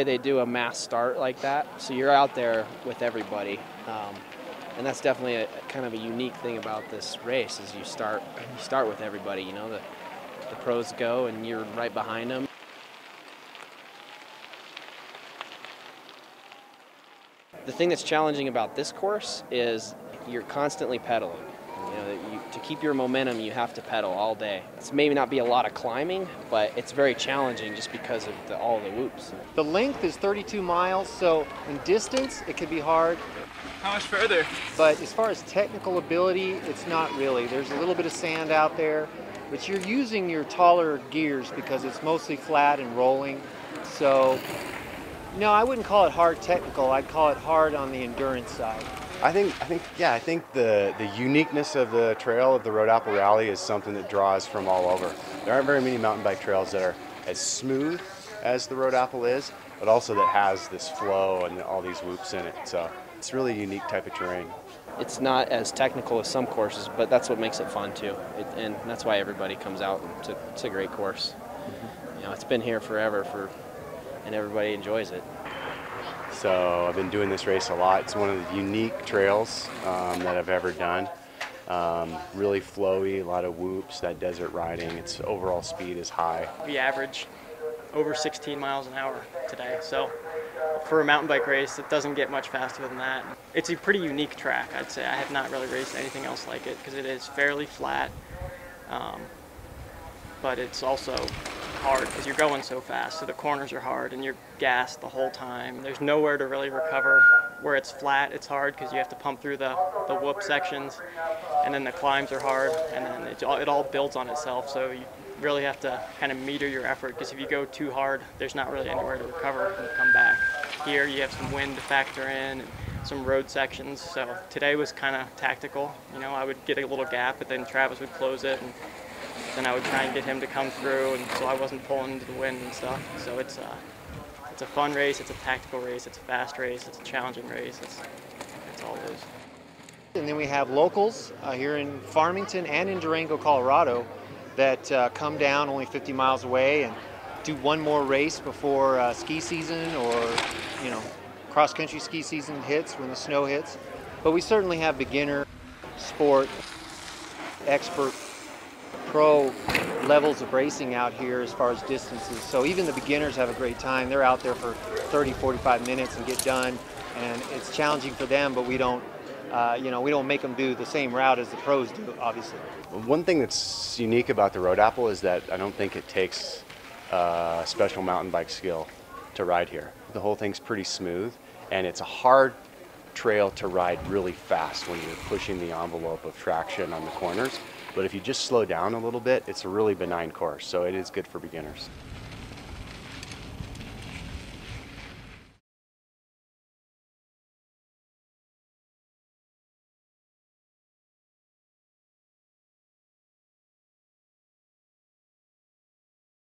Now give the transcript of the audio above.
way they do a mass start like that. So you're out there with everybody. And that's definitely a kind of a unique thing about this race is you start with everybody. You know, the pros go and you're right behind them. The thing that's challenging about this course is you're constantly pedaling. You know, to keep your momentum, you have to pedal all day. It's maybe not be a lot of climbing, but it's very challenging just because of all the whoops. The length is 32 miles, so in distance, it could be hard. How much further? But as far as technical ability, it's not really. There's a little bit of sand out there, but you're using your taller gears because it's mostly flat and rolling. So, no, I wouldn't call it hard technical. I'd call it hard on the endurance side. I think the uniqueness of the trail of the Road Apple Rally is something that draws from all over. There aren't very many mountain bike trails that are as smooth as the Road Apple is, but also that has this flow and all these whoops in it. So it's really a unique type of terrain. It's not as technical as some courses, but that's what makes it fun too. And that's why everybody comes out. It's a great course. You know, it's been here forever and everybody enjoys it. So I've been doing this race a lot. It's one of the unique trails that I've ever done. Really flowy, a lot of whoops, that desert riding. Its overall speed is high. We averaged over 16 miles an hour today. So for a mountain bike race, it doesn't get much faster than that. It's a pretty unique track, I'd say. I have not really raced anything else like it because it is fairly flat, but it's also hard because you're going so fast. So the corners are hard and you're gassed the whole time. There's nowhere to really recover. Where it's flat, it's hard because you have to pump through the whoop sections, and then the climbs are hard, and then it all builds on itself. So you really have to kind of meter your effort because if you go too hard, there's not really anywhere to recover and come back. Here you have some wind to factor in and some road sections. So today was kind of tactical. You know, I would get a little gap, but then Travis would close it, and then I would try and get him to come through, and so I wasn't pulling into the wind and stuff. So it's a fun race, it's a tactical race, it's a fast race, it's a challenging race. It's all those. And then we have locals here in Farmington and in Durango, Colorado, that come down only 50 miles away and do one more race before ski season or, you know, cross-country ski season hits when the snow hits. But we certainly have beginner, sport, expert, pro levels of racing out here as far as distances. So even the beginners have a great time. They're out there for 30, 45 minutes and get done. And it's challenging for them, but we don't make them do the same route as the pros do, obviously. One thing that's unique about the Road Apple is that I don't think it takes special mountain bike skill to ride here. The whole thing's pretty smooth, and it's a hard trail to ride really fast when you're pushing the envelope of traction on the corners. But if you just slow down a little bit, it's a really benign course, so it is good for beginners.